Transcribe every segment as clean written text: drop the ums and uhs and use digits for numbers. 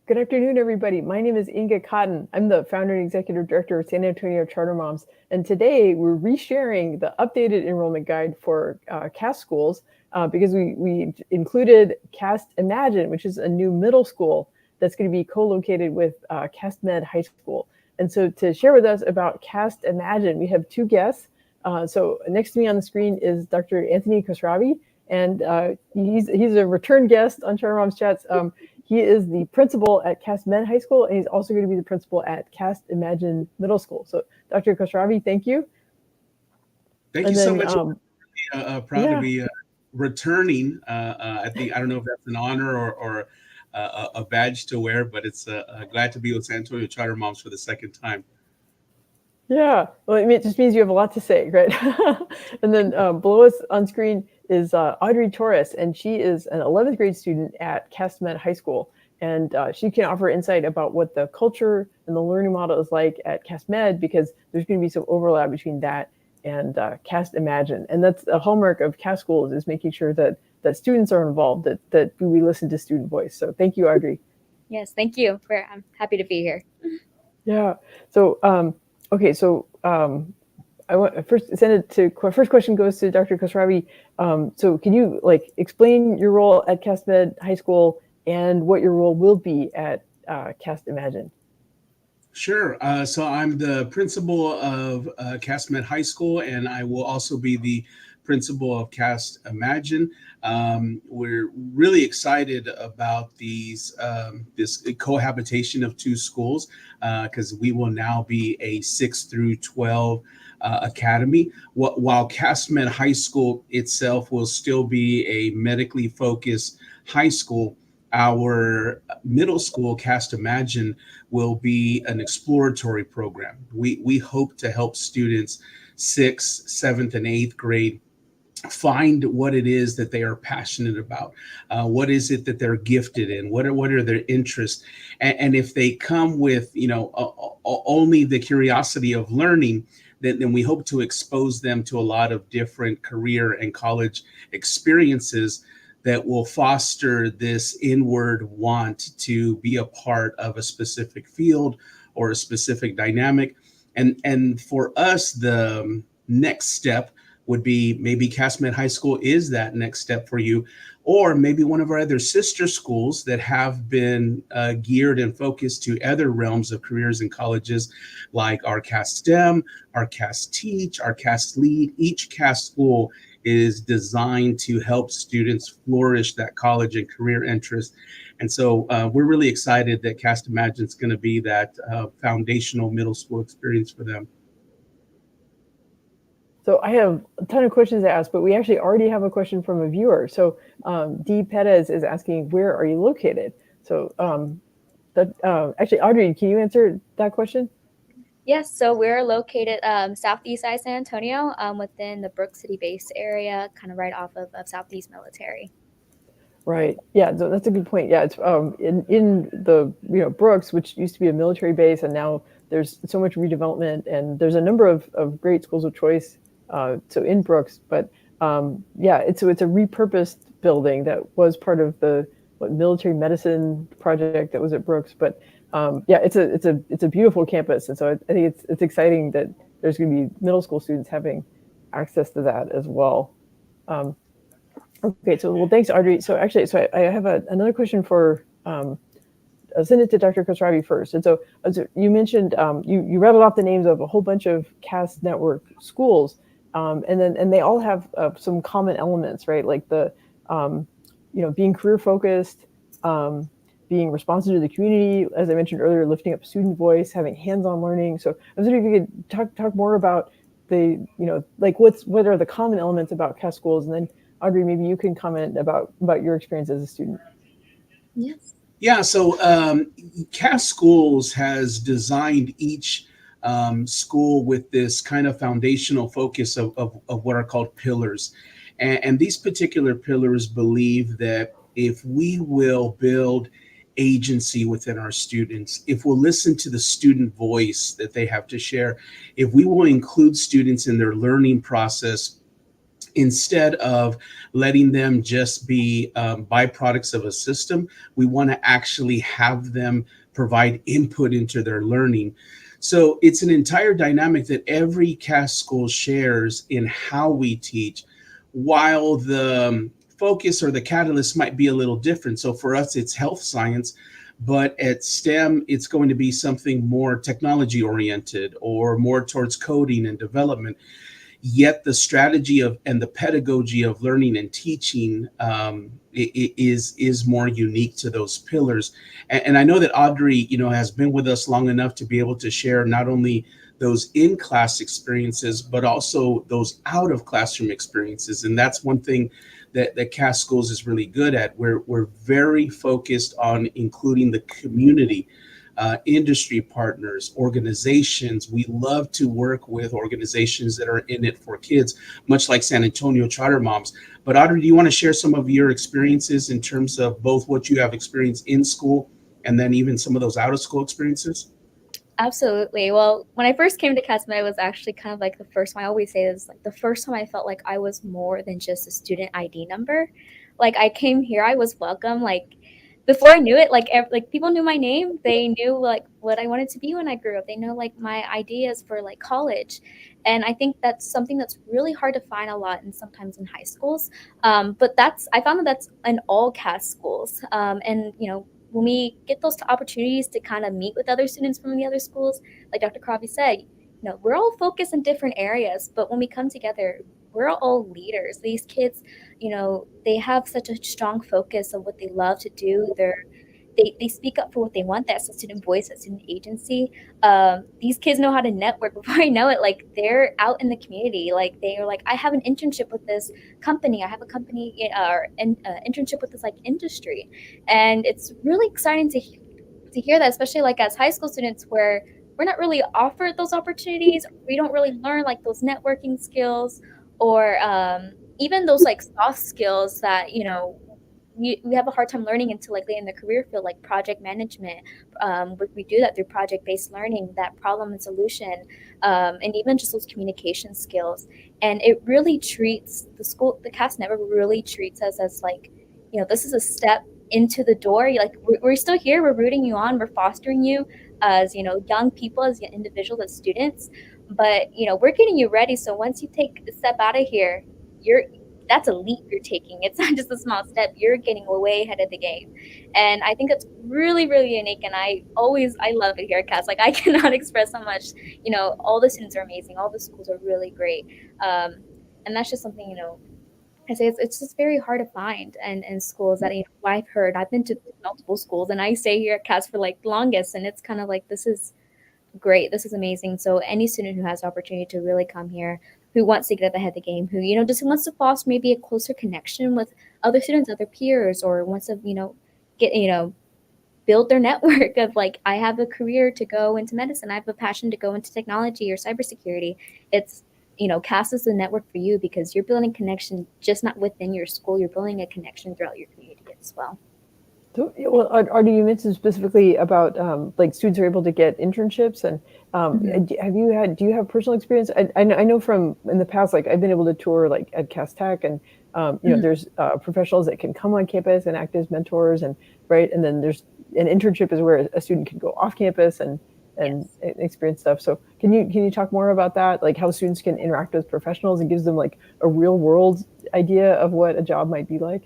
Good afternoon, everybody. My name is Inga Cotton. I'm the founder and executive director of San Antonio Charter Moms. And today we're resharing the updated enrollment guide for CAST schools because we included CAST Imagine, which is a new middle school that's going to be co-located with CAST Med High School. And so to share with us about CAST Imagine, we have two guests. So next to me on the screen is Dr. Anthony Khosravi, and he's a return guest on Charter Moms Chats. He is the principal at CAST Med High School, and he's also going to be the principal at CAST Imagine Middle School. So, Dr. Khosravi, thank you. Thank you so much. Proud to be returning. I don't know if that's an honor or a badge to wear, but it's glad to be with San Antonio Charter Moms for the second time. Yeah, well, it just means you have a lot to say, right? And then below us on screen is Audrey Torres, and she is an 11th grade student at CAST Med High School. And she can offer insight about what the culture and the learning model is like at CAST Med, because there's going to be some overlap between that and CAST Imagine. And that's a hallmark of CAST schools, is making sure that students are involved, that we listen to student voice. So thank you, Audrey. Yes, thank you. I'm happy to be here. Yeah. So, okay, so I want first send it to first question goes to Dr. Khosravi. So can you explain your role at CAST Med High School and what your role will be at CAST Imagine? Sure. So I'm the principal of CAST Med High School, and I will also be the principal of CAST Imagine. We're really excited about this cohabitation of two schools because we will now be a 6 through 12 academy, while CAST Med High School itself will still be a medically focused high school. Our middle school, CAST Imagine, will be an exploratory program. We hope to help students 6th, 7th, and 8th grade find what it is that they are passionate about. What is it that they're gifted in? What are their interests? And if they come with, only the curiosity of learning, then we hope to expose them to a lot of different career and college experiences that will foster this inward want to be a part of a specific field or a specific dynamic. And for us, the next step would be maybe CAST Med High School is that next step for you, or maybe one of our other sister schools that have been geared and focused to other realms of careers and colleges, like our CAST STEM, our CAST Teach, our CAST Lead. Each CAST school is designed to help students flourish that college and career interest. And so we're really excited that CAST Imagine is going to be that foundational middle school experience for them. So I have a ton of questions to ask, but we actually already have a question from a viewer. So Dee Perez is asking, where are you located? So actually, Audrey, can you answer that question? Yes, so we're located southeast side San Antonio, within the Brook City base area, kind of right off of Southeast Military. Right. Yeah, so that's a good point. Yeah, it's in the Brooks, which used to be a military base, and now there's so much redevelopment, and there's a number of great schools of choice. So in Brooks, but yeah, it's a repurposed building that was part of the military medicine project that was at Brooks. But yeah, it's a beautiful campus, and so I think it's exciting that there's going to be middle school students having access to that as well. Okay, so thanks, Audrey. So actually, I have another question for. I'll send it to Dr. Khosravi first. And so you mentioned you rattled off the names of a whole bunch of CAST network schools. And they all have some common elements, right? Like the, being career focused, being responsive to the community, as I mentioned earlier, lifting up student voice, having hands-on learning. So I was wondering if you could talk more about the, what are the common elements about CAST schools, and then Audrey, maybe you can comment about your experience as a student. Yes. Yeah. So CAST Schools has designed each school with this kind of foundational focus of what are called pillars. And these particular pillars believe that if we will build agency within our students, if we'll listen to the student voice that they have to share, if we will include students in their learning process instead of letting them just be byproducts of a system. We want to actually have them provide input into their learning. So it's an entire dynamic that every CAS school shares in how we teach, while the focus or the catalyst might be a little different. So for us, it's health science, but at STEM, it's going to be something more technology oriented or more towards coding and development. Yet the strategy of and the pedagogy of learning and teaching is more unique to those pillars. And I know that Audrey, has been with us long enough to be able to share not only those in-class experiences, but also those out of classroom experiences. And that's one thing that CAS Schools is really good at. We're very focused on including the community, industry partners, organizations. We love to work with organizations that are in it for kids, much like San Antonio Charter Moms. But Audrey, do you want to share some of your experiences in terms of both what you have experienced in school and then even some of those out of school experiences? Absolutely. Well, when I first came to CASMED, it was actually kind of like the first time. I always say this, like the first time I felt like I was more than just a student ID number. Like I came here, I was welcome. Like before I knew it, like people knew my name. They knew like what I wanted to be when I grew up. They know like my ideas for like college, and I think that's something that's really hard to find a lot, and sometimes in high schools. But I found that that's in all CAS schools, and when we get those opportunities to kind of meet with other students from the other schools, like Dr. Khosravi said, we're all focused in different areas, but when we come together, we're all leaders. These kids, they have such a strong focus on what they love to do. They speak up for what they want. That's a student voice, that student agency. These kids know how to network. Before I know it, like they're out in the community. Like they are like, I have an internship with this company. I have a company or an internship with this like industry, and it's really exciting to hear that, especially like as high school students, where we're not really offered those opportunities. We don't really learn like those networking skills or even those like soft skills that we have a hard time learning until like in the career field, like project management. We do that through project-based learning, that problem and solution, and even just those communication skills. And it really treats the CAS network really treats us as like, this is a step into the door. Like we're still here, we're rooting you on, we're fostering you as young people, as individuals, as students. But we're getting you ready. So once you take a step out of here, that's a leap you're taking. It's not just a small step. You're getting way ahead of the game. And I think it's really, really unique. And I love it here at CAS. Like I cannot express how much, all the students are amazing. All the schools are really great. And that's just something, I say it's just very hard to find and schools that I've heard. I've been to multiple schools and I stay here at CAS for like longest. And it's kind of like, this is great. This is amazing. So any student who has the opportunity to really come here, who wants to get ahead of the game, who, just wants to foster maybe a closer connection with other students, other peers, or wants to, get, build their network of like, I have a career to go into medicine. I have a passion to go into technology or cybersecurity. It's, CAS is the network for you because you're building connection, just not within your school. You're building a connection throughout your community as well. So, well, Artie, you mentioned specifically about like students are able to get internships, and do you have personal experience? I know from in the past, like I've been able to tour like at Cass Tech, and there's professionals that can come on campus and act as mentors, and right, and then there's an internship is where a student can go off campus and experience stuff. So can you talk more about that, like how students can interact with professionals and gives them like a real world idea of what a job might be like?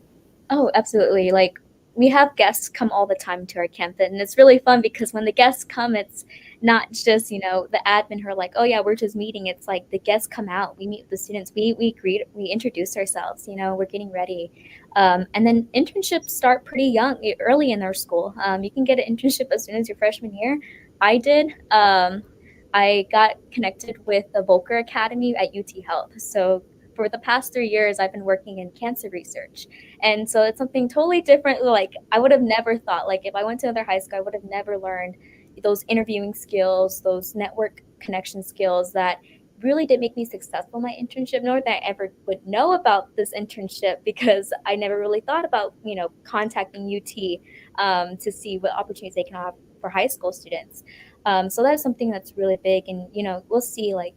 Oh, absolutely. Like we have guests come all the time to our campus, and it's really fun because when the guests come, it's not just, the admin who are like, oh yeah, we're just meeting. It's like the guests come out, we meet with the students, we greet, we introduce ourselves, we're getting ready. And then internships start pretty young, early in our school. You can get an internship as soon as your freshman year. I did. I got connected with the Volker Academy at UT Health. So for the past 3 years, I've been working in cancer research. And so it's something totally different. Like I would have never thought, like if I went to another high school, I would have never learned those interviewing skills, those network connection skills that really did make me successful in my internship, nor that I ever would know about this internship because I never really thought about, contacting UT to see what opportunities they can have for high school students. So that's something that's really big. And, we'll see like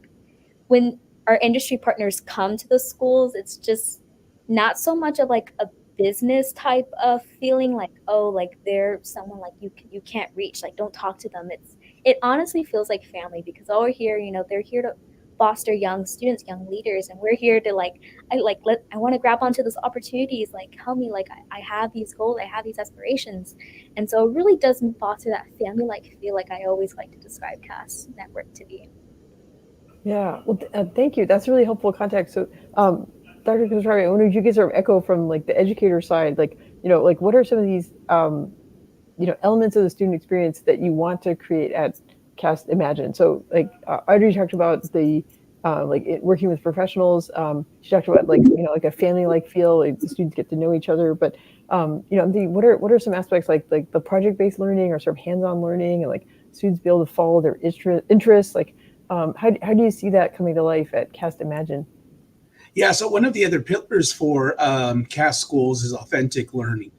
when our industry partners come to the schools, it's just not so much of like a business type of feeling like, oh, like they're someone like you can't reach, like don't talk to them. It honestly feels like family because all we're here, they're here to foster young students, young leaders, and we're here to like I want to grab onto those opportunities, like help me, like I have these goals, I have these aspirations. And so it really does foster that family like feel, like I always like to describe CAS network to be. Yeah, well, thank you. That's really helpful context. So, Dr. Khosravi, I wonder if you could sort of echo from like the educator side, like, like what are some of these, elements of the student experience that you want to create at Cast Imagine? So, like, Audrey talked about the, working with professionals. She talked about like a family-like feel, like the students get to know each other. But, I'm thinking, what are some aspects like the project-based learning or sort of hands-on learning, and like students be able to follow their interests, like. How do you see that coming to life at Cast Imagine? Yeah, so one of the other pillars for CAS schools is authentic learning.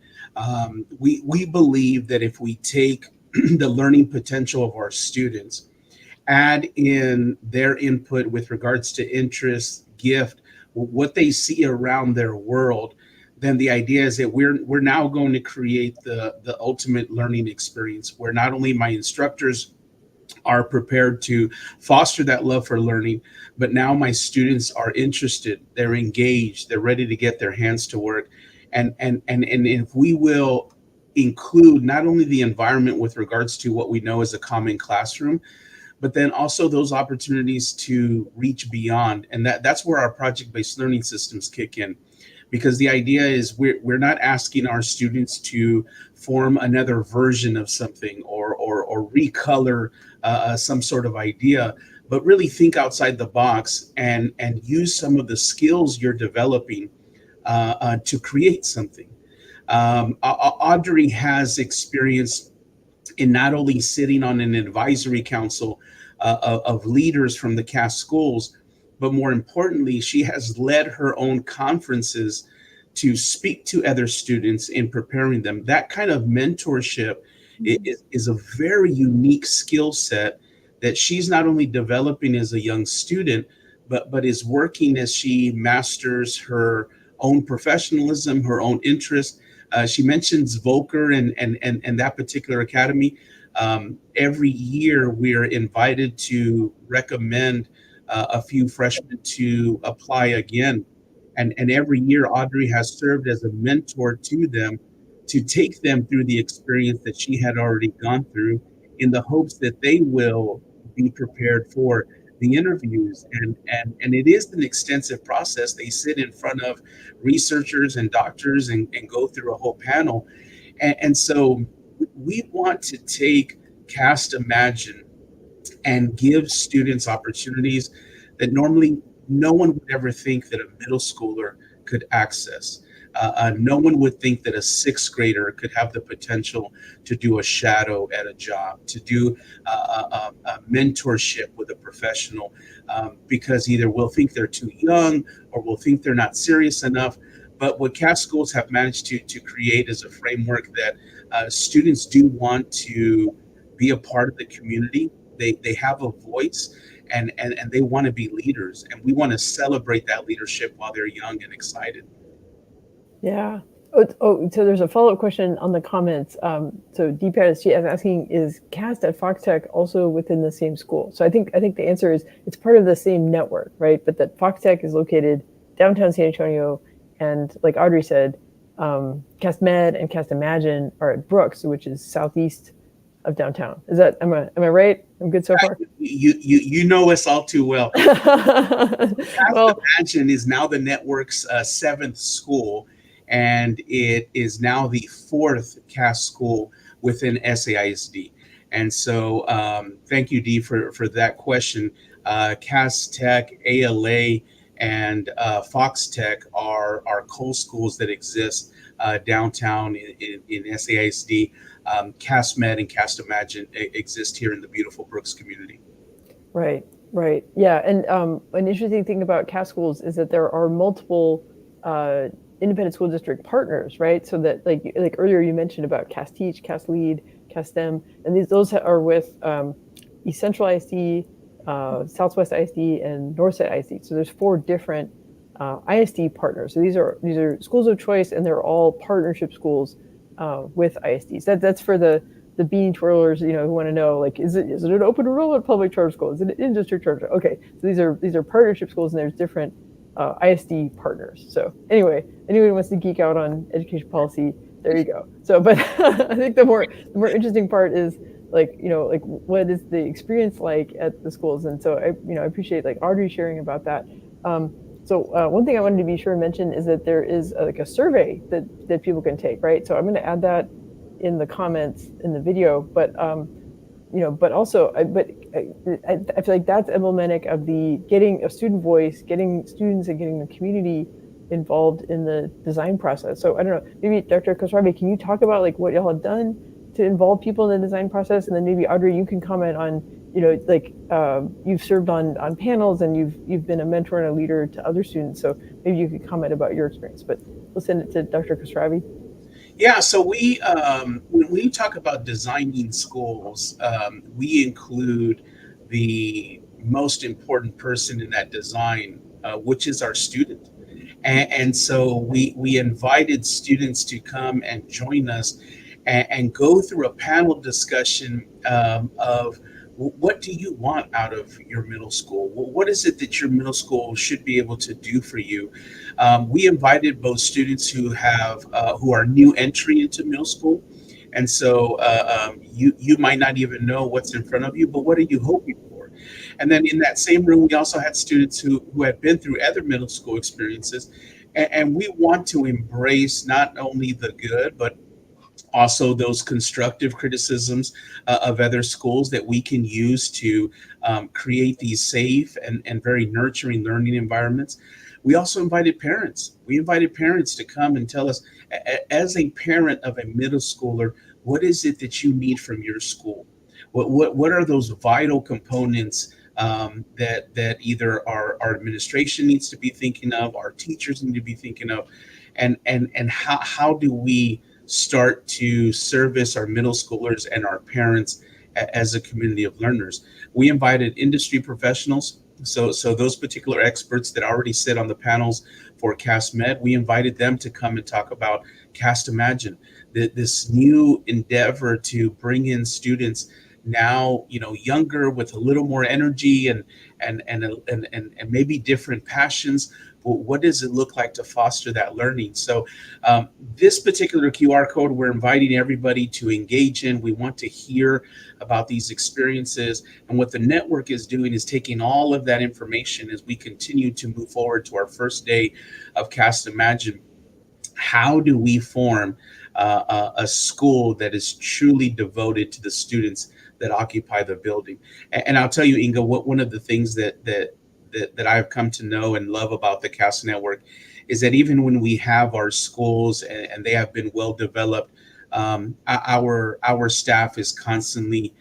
We believe that if we take the learning potential of our students, add in their input with regards to interest, gift, what they see around their world, then the idea is that we're now going to create the ultimate learning experience where not only my instructors are prepared to foster that love for learning, but now my students are interested, they're engaged, they're ready to get their hands to work. And if we will include not only the environment with regards to what we know as a common classroom, but then also those opportunities to reach beyond. And that's where our project-based learning systems kick in, because the idea is we're not asking our students to form another version of something or recolor some sort of idea, but really think outside the box and use some of the skills you're developing to create something. Audrey has experience in not only sitting on an advisory council of leaders from the CAS schools, but more importantly, she has led her own conferences to speak to other students in preparing them. That kind of mentorship is a very unique skill set that she's not only developing as a young student, but is working as she masters her own professionalism, her own interest. She mentions Volker and that particular academy. Every year, we're invited to recommend a few freshmen to apply again. And every year, Audrey has served as a mentor to them to take them through the experience that she had already gone through in the hopes that they will be prepared for the interviews. And it is an extensive process. They sit in front of researchers and doctors and go through a whole panel. And so we want to take Cast Imagine and give students opportunities that normally no one would ever think that a middle schooler could access. No one would think that a sixth grader could have the potential to do a shadow at a job, to do a mentorship with a professional, because either we'll think they're too young or we'll think they're not serious enough. But what CAS schools have managed to create is a framework that students do want to be a part of the community. They have a voice, and they want to be leaders, and we want to celebrate that leadership while they're young and excited. Yeah. So there's a follow-up question on the comments. So DPS, she is asking, is CAST at Fox Tech also within the same school? So I think the answer is it's part of the same network, right? But that Fox Tech is located downtown San Antonio, and like Audrey said, CAST Med and CAST Imagine are at Brooks, which is southeast of downtown. Is that am I right? I'm good so far. You know us all too well. Well, Imagine is now the network's seventh school, and it is now the fourth CAS school within SAISD. And so, thank you, Dee, for that question. CAS Tech, ALA, and Fox Tech are co-schools that exist downtown in SAISD. CAS Med and CAST Imagine exist here in the beautiful Brooks community. Right. Yeah. And an interesting thing about CAS schools is that there are multiple independent school district partners, right? So that like earlier you mentioned about CAS Teach, CAS Lead, CAS STEM, and those are with Essential ISD Southwest ISD and Northside ISD. So there's 4 different ISD partners. So these are schools of choice, and they're all partnership schools with ISDs. That's for the bean twirlers, who want to know, like, is it an open enrollment public charter school? Is it an in-district charter? Okay, so these are partnership schools, and there's different ISD partners. So anyway, anyone who wants to geek out on education policy, there you go. So, but I think the more interesting part is like what is the experience like at the schools? And so I appreciate like Audrey sharing about that. So one thing I wanted to be sure to mention is that there is like a survey that people can take, right? So I'm going to add that in the comments in the video, but but also, I feel like that's emblematic of the getting a student voice, getting students and getting the community involved in the design process. So I don't know, maybe Dr. Khosravi, can you talk about like what y'all have done to involve people in the design process? And then maybe Audrey, you can comment on, like you've served on panels, and you've been a mentor and a leader to other students. So maybe you could comment about your experience, but we'll send it to Dr. Khosravi. Yeah, so when we talk about designing schools, we include the most important person in that design, which is our student. And so we invited students to come and join us and go through a panel discussion of what do you want out of your middle school? What is it that your middle school should be able to do for you? We invited both students who are new entry into middle school, and so you might not even know what's in front of you, but what are you hoping for? And then in that same room, we also had students who had been through other middle school experiences, and we want to embrace not only the good, but also those constructive criticisms of other schools that we can use to create these safe and very nurturing learning environments. We also invited parents. We invited parents to come and tell us, as a parent of a middle schooler, what is it that you need from your school? What are those vital components that either our administration needs to be thinking of, our teachers need to be thinking of, and how do we start to service our middle schoolers and our parents as a community of learners? We invited industry professionals. So those particular experts that already sit on the panels for Cast Med, we invited them to come and talk about Cast Imagine, this new endeavor to bring in students now, younger, with a little more energy and maybe different passions. What does it look like to foster that learning? So this particular QR code, we're inviting everybody to engage in. We want to hear about these experiences. And what the network is doing is taking all of that information as we continue to move forward to our first day of Cast Imagine. How do we form a school that is truly devoted to the students that occupy the building? And I'll tell you, Inga, one of the things that I've come to know and love about the CAST network is that even when we have our schools and they have been well developed, our staff is constantly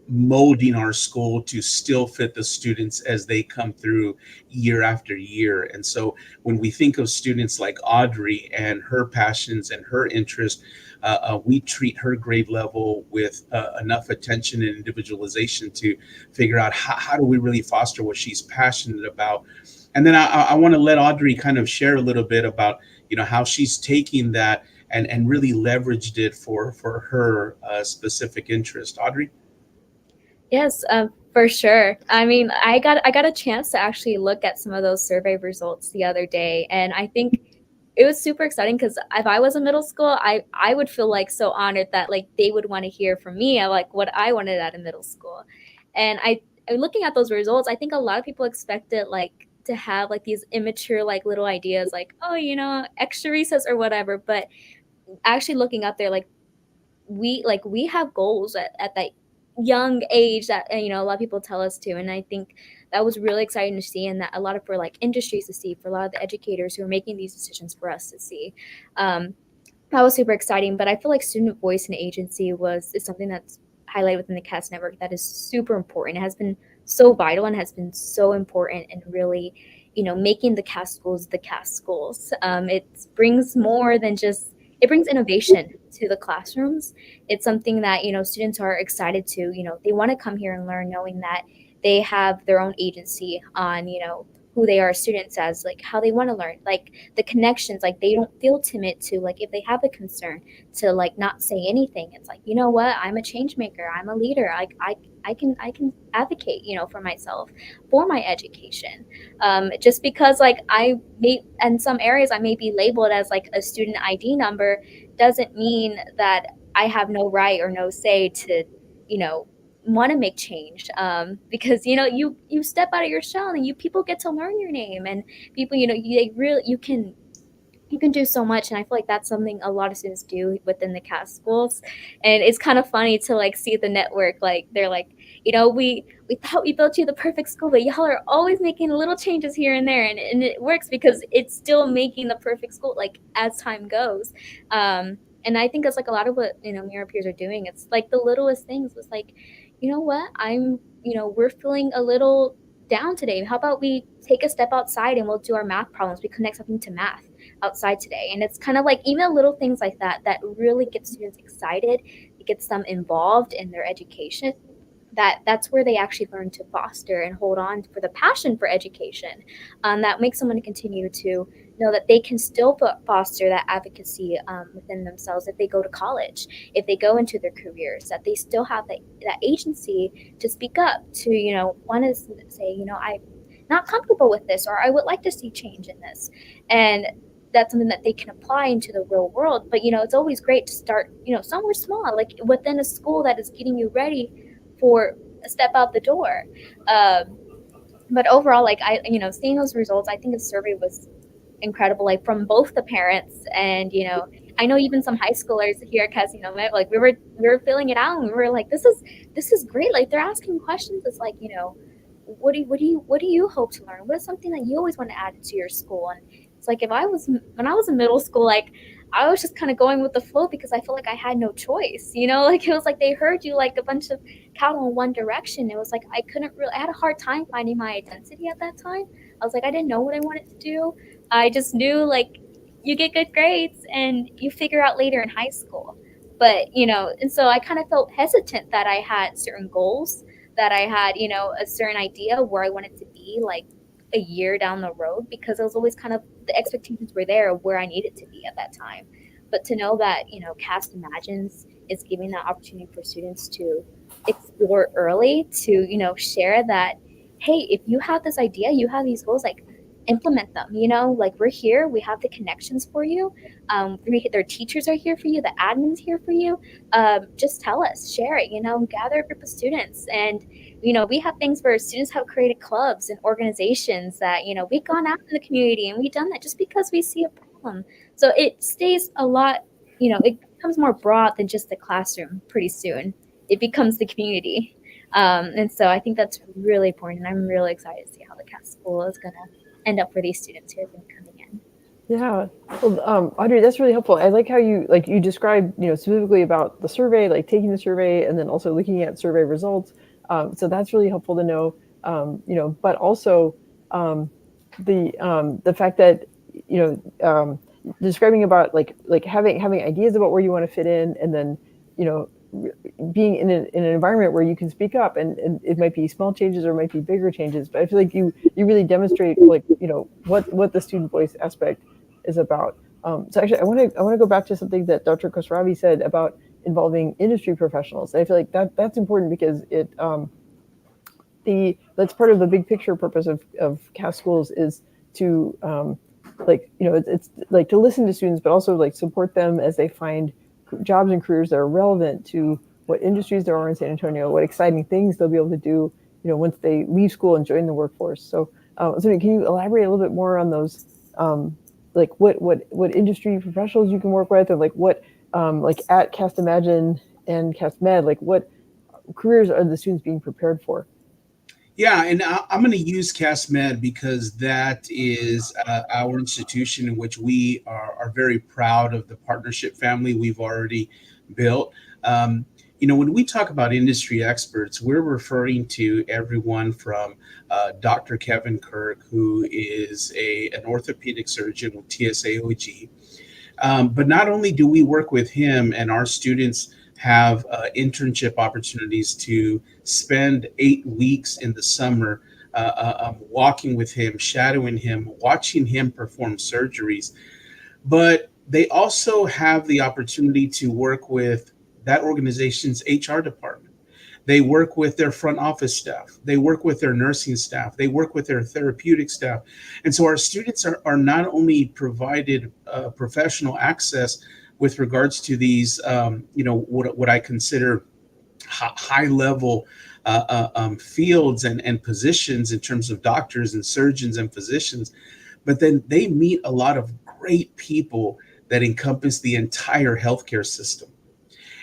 molding our school to still fit the students as they come through year after year. And so when we think of students like Audrey and her passions and her interest, we treat her grade level with enough attention and individualization to figure out how do we really foster what she's passionate about. And then I want to let Audrey kind of share a little bit about how she's taking that and really leveraged it for her specific interest. Audrey? Yes, for sure. I mean, I got a chance to actually look at some of those survey results the other day, and I think it was super exciting because if I was in middle school, I would feel like so honored that like they would want to hear from me like what I wanted out of middle school. And looking at those results, I think a lot of people expected like to have like these immature like little ideas like, oh, extra recess or whatever, but actually looking up there, like we have goals at that young age that a lot of people tell us to, and I think that was really exciting to see, and that a lot of for like industries to see, for a lot of the educators who are making these decisions for us to see. That was super exciting. But I feel like student voice and agency is something that's highlighted within the CAST network that is super important. It has been so vital and has been so important in really making the CAST schools the CAST schools. It brings more than just it brings innovation to the classrooms. It's something that, students are excited to, they want to come here and learn, knowing that they have their own agency on, who they are as students, as like how they want to learn, like the connections, like they don't feel timid to, like if they have a concern, to like not say anything. It's like, you know what, I'm a change maker, I'm a leader, I can advocate, for myself, for my education. Just because like I may, in some areas I may be labeled as like a student ID number, doesn't mean that I have no right or no say to, you know want to make change, because you step out of your shell, and people get to learn your name, and people, you can do so much. And I feel like that's something a lot of students do within the CAS schools. And it's kind of funny to like see the network, like they're like, we thought we built you the perfect school, but y'all are always making little changes here and there, and it works because it's still making the perfect school, like as time goes. And I think that's like a lot of what me and our peers are doing. It's like the littlest things. It's like, you know what, we're feeling a little down today. How about we take a step outside and we'll do our math problems? We connect something to math outside today. And it's kind of like even little things like that really get students excited. It gets them involved in their education. That's where they actually learn to foster and hold on for the passion for education. That makes someone continue to know that they can still foster that advocacy within themselves if they go to college, if they go into their careers, that they still have that agency to speak up, to want to say, I'm not comfortable with this, or I would like to see change in this. And that's something that they can apply into the real world. But it's always great to start somewhere small, like within a school that is getting you ready for a step out the door. But overall, like seeing those results, I think the survey was incredible, like from both the parents and I know even some high schoolers here at Casino Met, like we were filling it out, and we were like, this is great. Like they're asking questions. It's like, what do you hope to learn? What is something that you always want to add to your school? And it's like, when I was in middle school, like I was just kind of going with the flow because I felt like I had no choice, like it was like they heard you like a bunch of cattle in one direction. It was like I had a hard time finding my identity at that time. I was like, I didn't know what I wanted to do. I just knew like you get good grades and you figure out later in high school. But, and so I kind of felt hesitant that I had certain goals, that I had, a certain idea of where I wanted to be like a year down the road, because it was always kind of the expectations were there of where I needed to be at that time. But to know that, CAST Imagines is giving that opportunity for students to explore early, to, share that, hey, if you have this idea, you have these goals, like implement them, like we're here, we have the connections for you. Their teachers are here for you, the admin's here for you. Just tell us, share it, gather a group of students. And we have things where students have created clubs and organizations that we've gone out in the community and we've done that just because we see a problem. So it stays a lot, it becomes more broad than just the classroom. Pretty soon it becomes the community. And so I think that's really important. I'm really excited to see how the CAS school is going to end up for these students who have been coming in. Yeah. Well, Audrey, that's really helpful. I like how you described, specifically about the survey, like taking the survey and then also looking at survey results. So that's really helpful to know, but also the fact that, describing about like having ideas about where you want to fit in, and then, being in an environment where you can speak up, and it might be small changes or it might be bigger changes, but I feel like you really demonstrate like, what the student voice aspect is about. So actually I want to go back to something that Dr. Khosravi said about involving industry professionals. I feel like that's important because that's part of the big picture purpose of CAS schools is to it's like to listen to students, but also like support them as they find jobs and careers that are relevant to what industries there are in San Antonio, what exciting things they'll be able to do, once they leave school and join the workforce. So can you elaborate a little bit more on those, like what industry professionals you can work with, and like what, like at Cast Imagine and Cast Med, like what careers are the students being prepared for? Yeah, and I'm going to use CAS Med because that is our institution in which we are very proud of the partnership family we've already built. When we talk about industry experts, we're referring to everyone from Dr. Kevin Kirk, who is an orthopedic surgeon with TSAOG, But not only do we work with him, and our students have internship opportunities to spend 8 weeks in the summer walking with him, shadowing him, watching him perform surgeries. But they also have the opportunity to work with that organization's HR department. They work with their front office staff. They work with their nursing staff. They work with their therapeutic staff. And so our students are not only provided professional access with regards to these, what I consider high level fields and positions in terms of doctors and surgeons and physicians, but then they meet a lot of great people that encompass the entire healthcare system.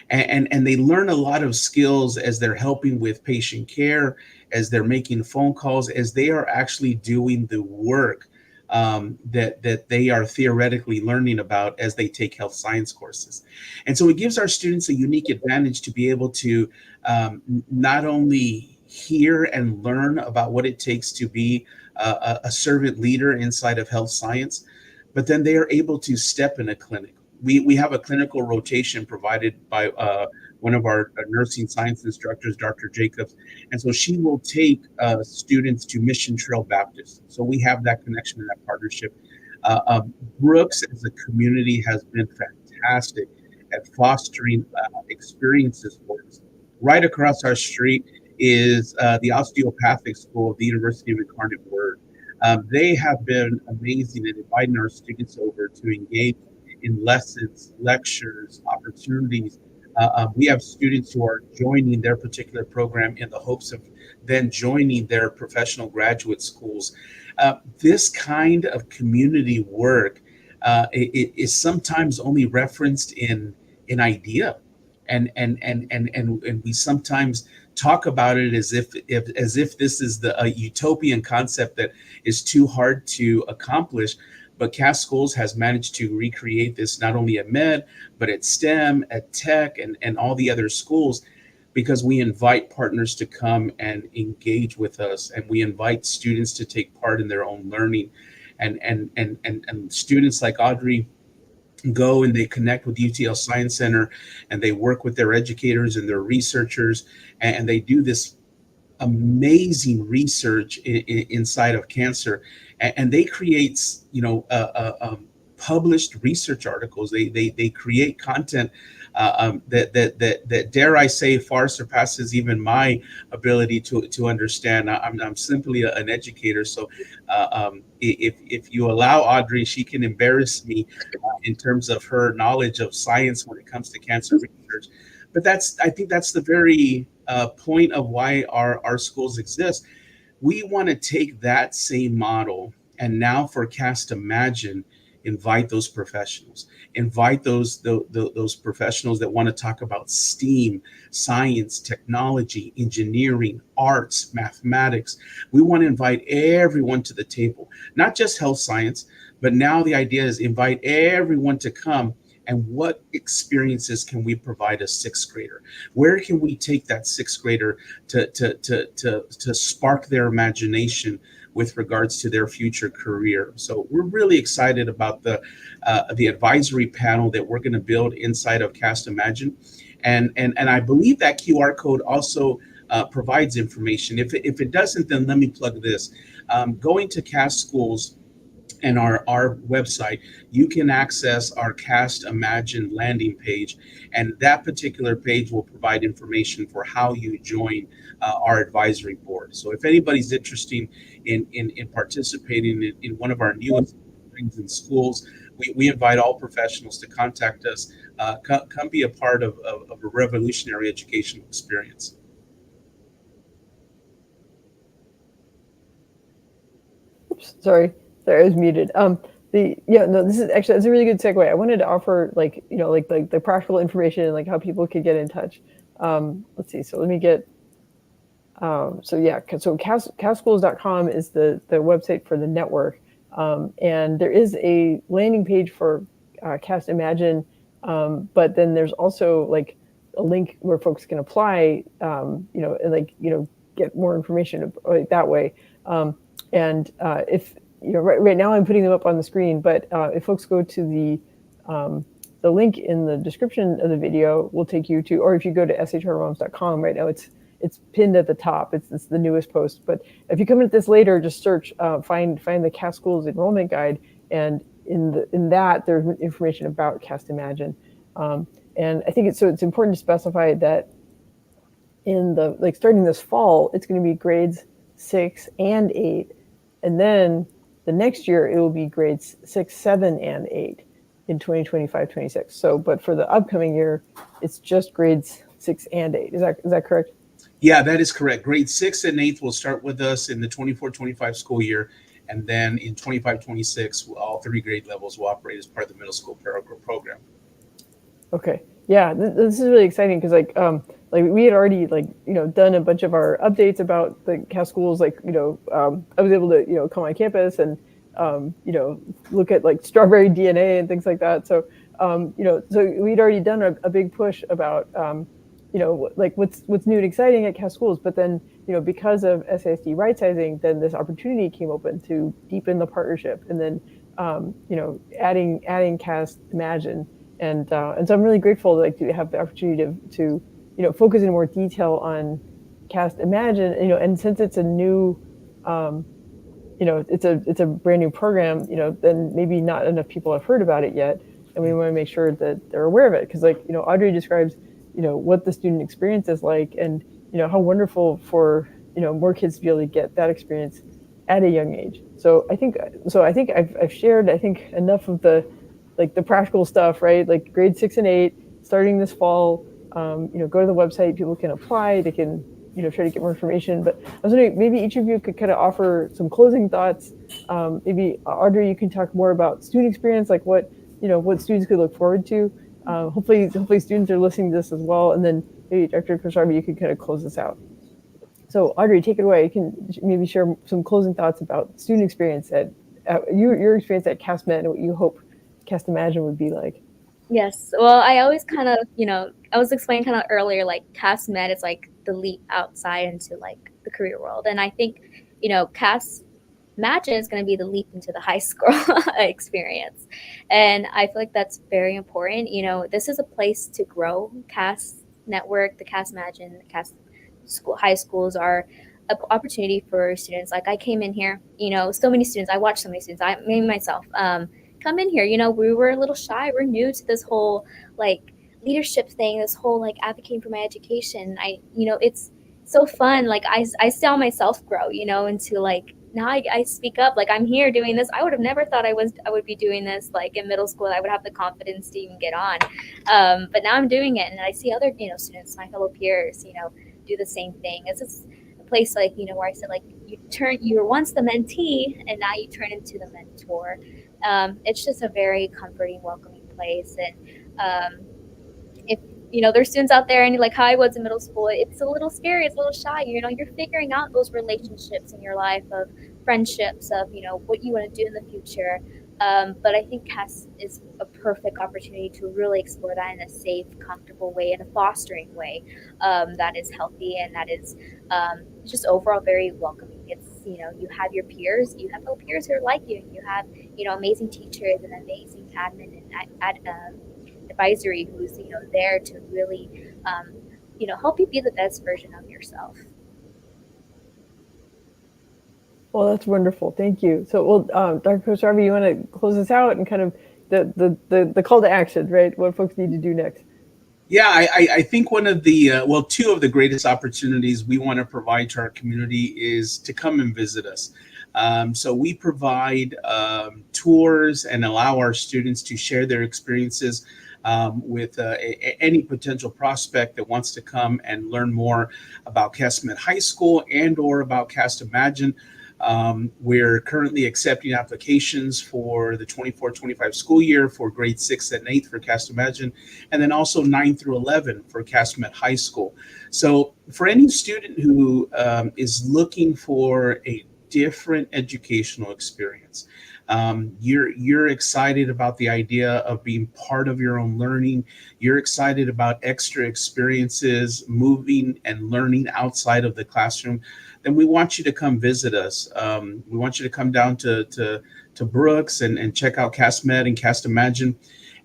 And they learn a lot of skills as they're helping with patient care, as they're making phone calls, as they are actually doing the work that they are theoretically learning about as they take health science courses. And so it gives our students a unique advantage to be able to not only hear and learn about what it takes to be a servant leader inside of health science, but then they are able to step in a clinic. We have a clinical rotation provided by one of our nursing science instructors, Dr. Jacobs. And so she will take students to Mission Trail Baptist. So we have that connection and that partnership. Brooks as a community has been fantastic at fostering experiences for us. Right across our street is the Osteopathic School of the University of Incarnate Word. They have been amazing in inviting our students over to engage in lessons, lectures, opportunities. We have students who are joining their particular program in the hopes of then joining their professional graduate schools. This kind of community work it is sometimes only referenced in idea, and we sometimes talk about it as if this is a utopian concept that is too hard to accomplish. But Cass Schools has managed to recreate this not only at Med, but at STEM, at Tech, and all the other schools, because we invite partners to come and engage with us, and we invite students to take part in their own learning. And students like Audrey go and they connect with UTL Science Center, and they work with their educators and their researchers, and they do this amazing research inside of cancer, and they create published research articles. They create content that dare I say far surpasses even my ability to understand. I'm simply an educator, so if you allow Audrey, she can embarrass me in terms of her knowledge of science when it comes to cancer research. But I think that's the very point of why our schools exist. We want to take that same model, and now for Cast Imagine, invite those professionals, invite those professionals that want to talk about STEAM, science, technology, engineering, arts, mathematics. We want to invite everyone to the table, not just health science, but now the idea is invite everyone to come. And what experiences can we provide a sixth grader? Where can we take that sixth grader to spark their imagination with regards to their future career? So we're really excited about the advisory panel that we're going to build inside of Cast Imagine, and I believe that QR code also provides information. If it doesn't, then let me plug this. Going to Cast Schools and our website, you can access our Cast Imagine landing page, and that particular page will provide information for how you join our advisory board. So if anybody's interested in participating in one of our newest things in schools, we invite all professionals to contact us. Come be a part of a revolutionary educational experience. Oops, sorry, I was muted. This is actually, it's a really good segue. I wanted to offer like the practical information and like how people could get in touch. Let's see. So let me get. So castschools.com is the website for the network, and there is a landing page for Cast Imagine, but then there's also like a link where folks can apply, and get more information that way. And if right now I'm putting them up on the screen, but if folks go to the The link in the description of the video will take you to, or if you go to sachartermoms.com right now, it's pinned at the top. It's the newest post. But if you come at this later, just search, find the CAS Schools enrollment guide, and in that there's information about Cast Imagine. And I think it's important to specify that in the starting this fall, it's going to be grades 6 and 8, and then the next year it will be grades 6, 7, and 8 in 2025-26. So, but for the upcoming year, it's just grades 6 and 8. Is that correct? Yeah, that is correct. Grade 6 and 8 will start with us in the 24-25 school year. And then in 25-26, all 3 grade levels will operate as part of the middle school program. Okay. Yeah, this is really exciting because we had already done a bunch of our updates about the CAS Schools. I was able to come on campus and look at strawberry DNA and things like that. So so we'd already done a big push about what's new and exciting at CAS Schools. But then because of SAISD right sizing, then this opportunity came open to deepen the partnership, and then adding CAS Imagine. And so I'm really grateful to have the opportunity to focus in more detail on Cast Imagine. And since it's a new, it's a brand new program, then maybe not enough people have heard about it yet, and we want to make sure that they're aware of it, because Audrey describes what the student experience is like, and how wonderful for more kids to be able to get that experience at a young age. So I think I've shared enough of the practical stuff, right? Like grade 6 and 8 starting this fall. Go to the website, people can apply, they can try to get more information. But I was wondering, maybe each of you could kind of offer some closing thoughts. Maybe Audrey, you can talk more about student experience, like what students could look forward to. Hopefully students are listening to this as well. And then maybe Dr. Khosravi, you could kind of close this out. So Audrey, take it away. You can maybe share some closing thoughts about student experience at your experience at CastMed, and what you hope Cast Imagine would be like. Yes. Well, I always kind of, I was explaining kind of earlier, Cast Med is the leap outside into the career world. And I think, Cast Imagine is going to be the leap into the high school experience. And I feel like that's very important. This is a place to grow. Cast Network, the Cast Imagine, the Cast School, high schools are an opportunity for students. I came in here, so many students, I watched so many students, me myself, come in here, we were a little shy. We're new to this whole leadership thing, this whole advocating for my education. It's so fun. I saw myself grow, into now I speak up, I'm here doing this. I would have never thought I would be doing this in middle school. I would have the confidence to even get on. But now I'm doing it, and I see other, students, my fellow peers, do the same thing. It's just a place where I said you were once the mentee and now you turn into the mentor. It's just a very comforting, welcoming place. And if there's students out there and how I was in middle school, it's a little scary, it's a little shy. You're figuring out those relationships in your life, of friendships, of what you want to do in the future. But I think CAS is a perfect opportunity to really explore that in a safe, comfortable way, in a fostering way that is healthy, and that is just overall very welcoming. It's you have your peers, you have peers who are like you. You have amazing teachers and amazing admin and advisory who's there to really help you be the best version of yourself. Well, that's wonderful. Thank you. So, Dr. Khosravi, you want to close this out and kind of the call to action, right? What folks need to do next? Yeah, I think one of the, two of the greatest opportunities we want to provide to our community is to come and visit us. So we provide tours and allow our students to share their experiences with any potential prospect that wants to come and learn more about CastMed High School and or about Cast Imagine. We're currently accepting applications for the 24-25 school year for grade 6 and 8 for Cast Imagine, and then also 9 through 11 for CastMed High School. So for any student who is looking for a different educational experience, you're excited about the idea of being part of your own learning, you're excited about extra experiences, moving and learning outside of the classroom, then we want you to come visit us. We want you to come down to Brooks and check out CastMed and Cast Imagine.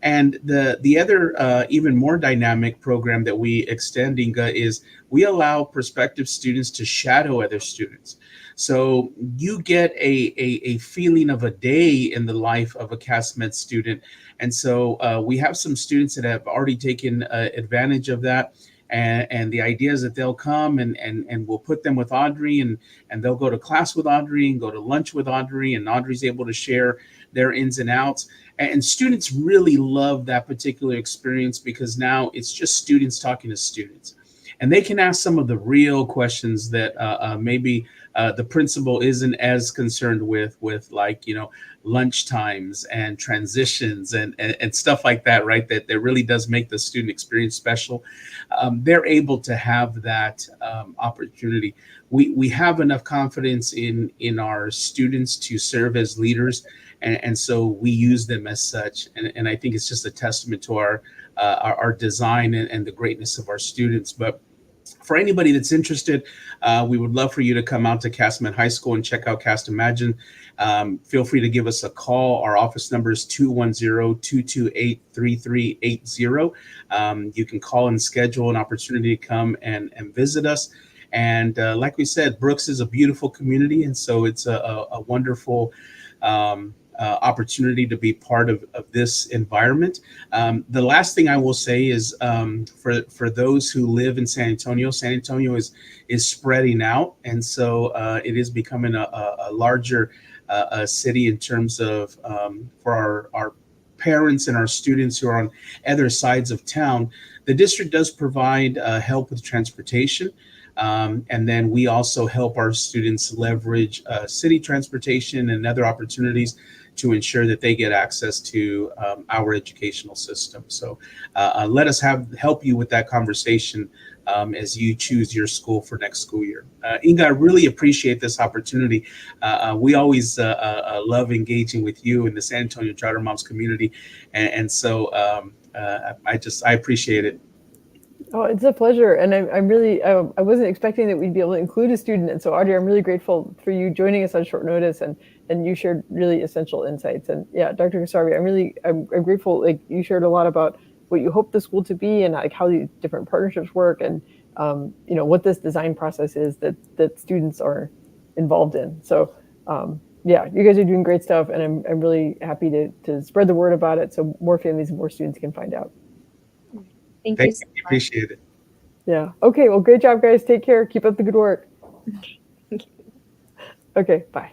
And the other even more dynamic program that we extend, Inga, is we allow prospective students to shadow other students. So you get a feeling of a day in the life of a CastMed student. And so we have some students that have already taken advantage of that. And the idea is that they'll come and we'll put them with Audrey, and they'll go to class with Audrey and go to lunch with Audrey, and Audrey's able to share their ins and outs. And students really love that particular experience because now it's just students talking to students. And they can ask some of the real questions that maybe the principal isn't as concerned with like, you know, lunch times and transitions and stuff like that, right? That really does make the student experience special. They're able to have that opportunity. We have enough confidence in our students to serve as leaders, and so we use them as such. And I think it's just a testament to our design and the greatness of our students. But for anybody that's interested, we would love for you to come out to CastMed High School and check out Cast Imagine. Feel free to give us a call. Our office number is 210-228-3380. You can call and schedule an opportunity to come and visit us. And like we said, Brooks is a beautiful community, and so it's a wonderful opportunity to be part of this environment. The last thing I will say is for those who live in San Antonio is spreading out, and so it is becoming a larger city in terms of for our parents and our students who are on other sides of town. The district does provide help with transportation. And then we also help our students leverage city transportation and other opportunities to ensure that they get access to our educational system. So let us help you with that conversation as you choose your school for next school year. Inga, I really appreciate this opportunity. We always love engaging with you in the San Antonio Charter Moms community. And so I appreciate it. Oh, it's a pleasure. And I'm really, I wasn't expecting that we'd be able to include a student. And so Audrey, I'm really grateful for you joining us on short notice, and you shared really essential insights. And yeah, Dr. Khosravi, I'm grateful. Like, you shared a lot about what you hope the school to be and like how these different partnerships work, and you know, what this design process is that students are involved in. So yeah, you guys are doing great stuff, and I'm really happy to spread the word about it so more families and more students can find out. Thank you so much. Appreciate it. Yeah. Okay. Well, great job, guys. Take care. Keep up the good work. Okay. Bye.